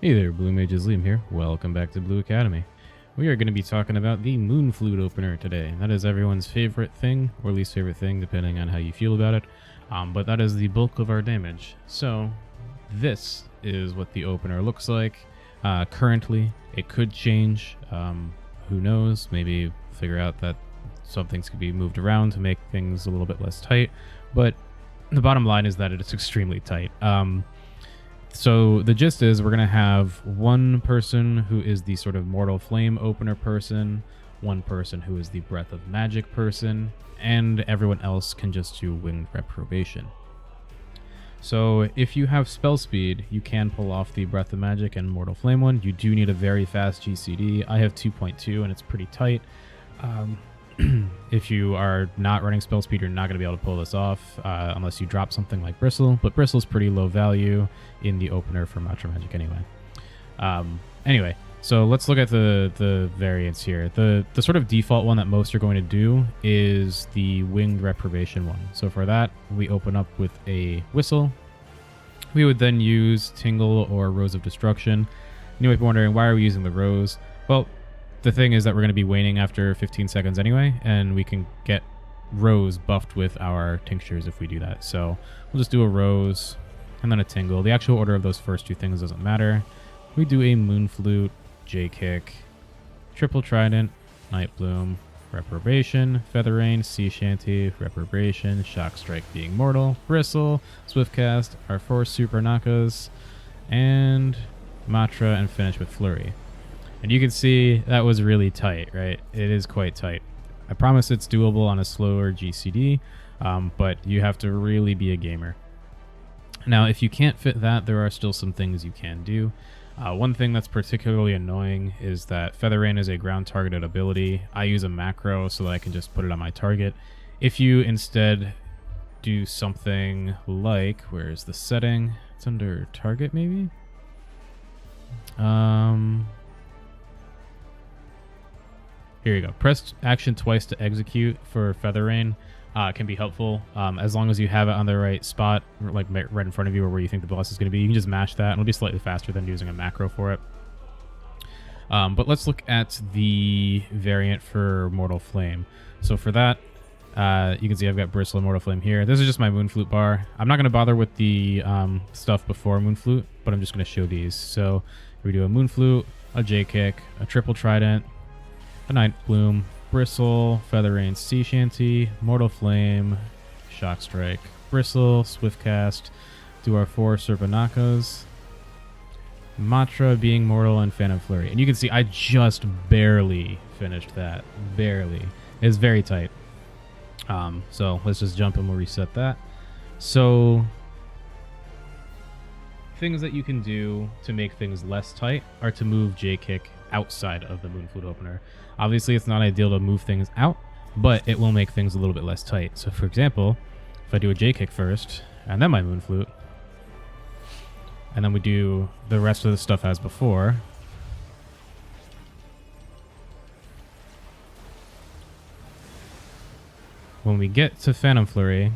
Hey there, Blue Mages, Liam here. Welcome back to Blue Academy. We are going to be talking about the Moon Flute opener today. That is everyone's favorite thing, or least favorite thing, depending on how you feel about it. But that is the bulk of our damage. So, this is what the opener looks like. Currently, it could change. Who knows? Maybe figure out that some things could be moved around to make things a little bit less tight. But the bottom line is that it is extremely tight. So the gist is we're going to have one person who is the sort of Mortal Flame opener person, one person who is the Breath of Magic person, and everyone else can just do Winged Reprobation. So if you have spell speed, you can pull off the Breath of Magic and Mortal Flame one. You do need a very fast GCD. I have 2.2 and it's pretty tight. If you are not running spell speed, you're not going to be able to pull this off unless you drop something like Bristle. But Bristle's pretty low value in the opener for Matcha Magic anyway. Anyway, so let's look at the variants here. The sort of default one that most are going to do is the Winged Reprobation one. So for that, we open up with a Whistle. We would then use Tingle or Rose of Destruction. You might be wondering, why are we using the Rose? Well, the thing is that we're going to be waning after 15 seconds anyway, and we can get Rose buffed with our tinctures if we do that. So we'll just do a Rose and then a Tingle. The actual order of those first two things doesn't matter. We do a Moon Flute, J-Kick, Triple Trident, Night Bloom, Reprobation, Feather Rain, Sea Shanty, Reprobation, Shock Strike being mortal, Bristle, Swift Cast, our 4 Super Nakas, and Matra, and finish with Flurry. And you can see that was really tight, right? It is quite tight. I promise it's doable on a slower GCD, but you have to really be a gamer. Now, if you can't fit that, there are still some things you can do. One thing that's particularly annoying is that Feather Rain is a ground targeted ability. I use a macro so that I can just put it on my target. If you instead do something like, where's the setting? It's under target maybe? Here you go. Press action twice to execute for Feather Rain can be helpful. As long as you have it on the right spot, like right in front of you or where you think the boss is going to be, you can just mash that and it'll be slightly faster than using a macro for it. But let's look at the variant for Mortal Flame. So for that, you can see I've got Bristle and Mortal Flame here. This is just my Moon Flute bar. I'm not going to bother with the stuff before Moon Flute, but I'm just going to show these. So we do a Moon Flute, a J-Kick, a Triple Trident, a Night Bloom, Bristle, Feather Rain, Sea Shanty, Mortal Flame, Shock Strike, Bristle, Swift Cast, do our 4 Serpanakas, Matra being mortal, and Phantom Flurry. And you can see I just barely finished that. Barely. It's very tight. So let's just jump and we'll reset that. So things that you can do to make things less tight are to move J-Kick outside of the Moon Flute opener. Obviously, it's not ideal to move things out, but it will make things a little bit less tight. So, for example, if I do a J-Kick first, and then my Moon Flute, and then we do the rest of the stuff as before, when we get to Phantom Flurry,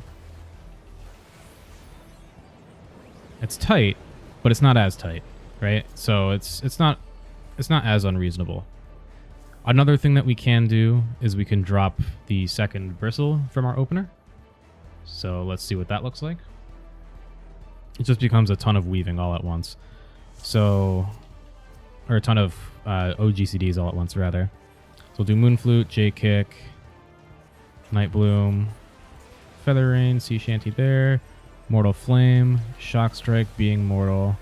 it's tight, but it's not as tight, right? So it's not as unreasonable. Another thing that we can do is we can drop the second Bristle from our opener. So let's see what that looks like. It just becomes a ton of weaving all at once. So, or a ton of OGCDs all at once, rather. So we'll do Moon Flute, J-Kick, Night Bloom, Feather Rain, Sea Shanty there, Mortal Flame, Shock Strike being mortal.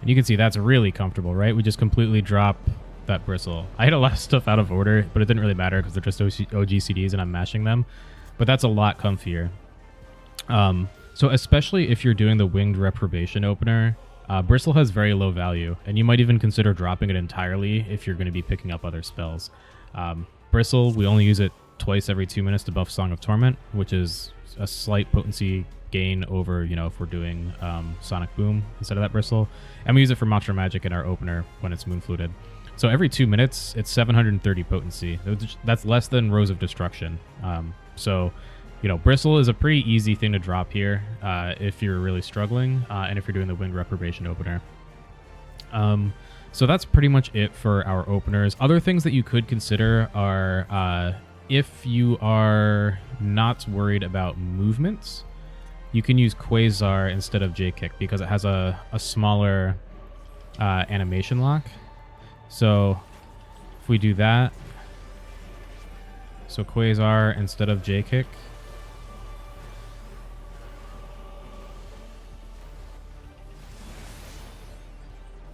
And you can see that's really comfortable, right? We just completely drop that Bristle. I hit a lot of stuff out of order, but it didn't really matter because they're just OGCDs and I'm mashing them. But that's a lot comfier. So especially if you're doing the Winged Reprobation opener, Bristle has very low value, and you might even consider dropping it entirely if you're going to be picking up other spells. Bristle, we only use it twice every 2 minutes to buff Song of Torment, which is a slight potency gain over, if we're doing Sonic Boom instead of that Bristle. And we use it for Matcha Magic in our opener when it's Moon Fluted. So every 2 minutes, it's 730 potency. That's less than Rose of Destruction. So, Bristle is a pretty easy thing to drop here if you're really struggling and if you're doing the Winged Reprobation opener. So that's pretty much it for our openers. Other things that you could consider are if you are not worried about movements, you can use Quasar instead of J-Kick because it has a smaller animation lock. So if we do that, so Quasar instead of J-Kick,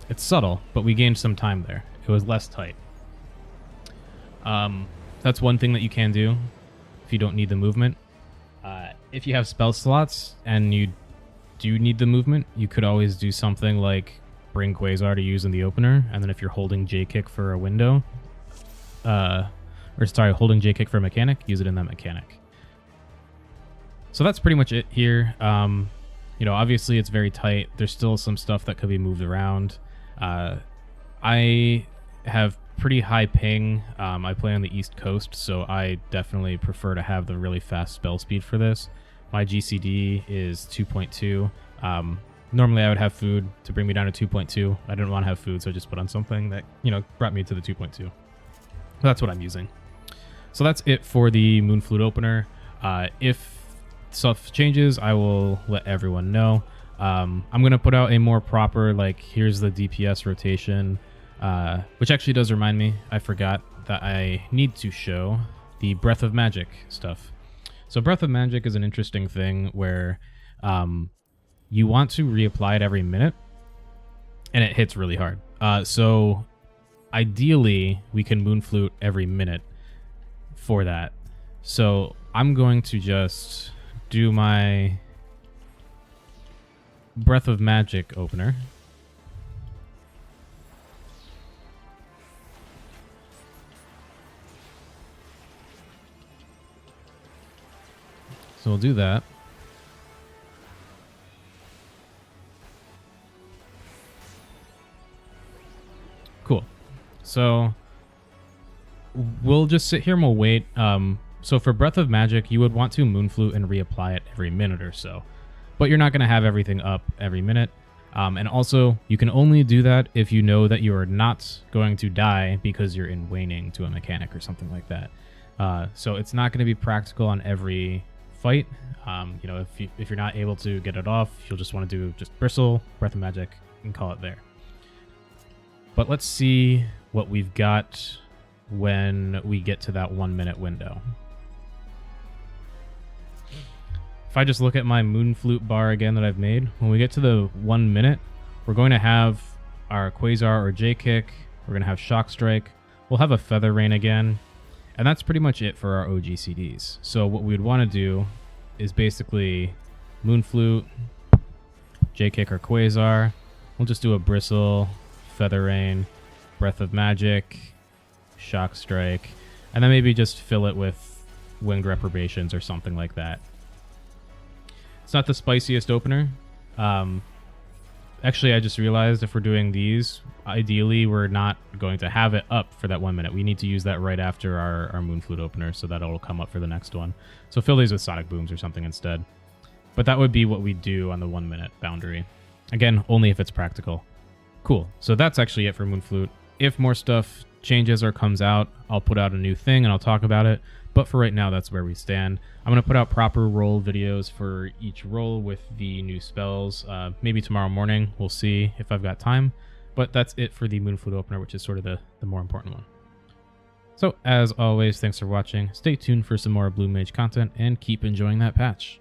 it's subtle, but we gained some time there. It was less tight. That's one thing that you can do if you don't need the movement. If you have spell slots and you do need the movement, you could always do something like bring Quasar to use in the opener, and then if you're holding J-Kick for a window, holding J-Kick for a mechanic, use it in that mechanic. So that's pretty much it here. Obviously it's very tight. There's still some stuff that could be moved around. I have pretty high ping. I play on the East Coast, so I definitely prefer to have the really fast spell speed for this. My GCD is 2.2. Normally I would have food to bring me down to 2.2. I didn't want to have food, so I just put on something that, brought me to the 2.2. That's what I'm using. So that's it for the Moon Flute opener. If stuff changes, I will let everyone know. I'm going to put out a more proper, here's the DPS rotation, which actually does remind me, I forgot that I need to show the Breath of Magic stuff. So Breath of Magic is an interesting thing where you want to reapply it every minute, and it hits really hard. So ideally, we can Moon Flute every minute for that. So I'm going to just do my Breath of Magic opener. So we'll do that. Cool. So we'll just sit here and we'll wait. So for Breath of Magic, you would want to Moon Flute and reapply it every minute or so. But you're not going to have everything up every minute. And also, you can only do that if you know that you are not going to die because you're in waning to a mechanic or something like that. So it's not going to be practical on every fight. If you're not able to get it off, you'll just want to do just Bristle, Breath of Magic, and call it there. But let's see what we've got when we get to that 1 minute window. If I just look at my Moon Flute bar again that I've made, when we get to the 1 minute, we're going to have our Quasar or J-Kick. We're going to have Shock Strike. We'll have a Feather Rain again. And that's pretty much it for our OGCDs. So what we would want to do is basically Moon Flute, J-Kick or Quasar. We'll just do a Bristle, Feather Rain, Breath of Magic, Shock Strike, and then maybe just fill it with Winged Reprobations or something like that. It's not the spiciest opener. Actually, I just realized if we're doing these, ideally we're not going to have it up for that 1 minute. We need to use that right after our Moon Flute opener so that it'll come up for the next one. So fill these with Sonic Booms or something instead. But that would be what we do on the 1 minute boundary. Again, only if it's practical. Cool. So that's actually it for Moon Flute. If more stuff changes or comes out, I'll put out a new thing and I'll talk about it. But for right now, that's where we stand. I'm going to put out proper roll videos for each roll with the new spells. Maybe tomorrow morning. We'll see if I've got time. But that's it for the Moon Flute opener, which is sort of the more important one. So, as always, thanks for watching. Stay tuned for some more Blue Mage content and keep enjoying that patch.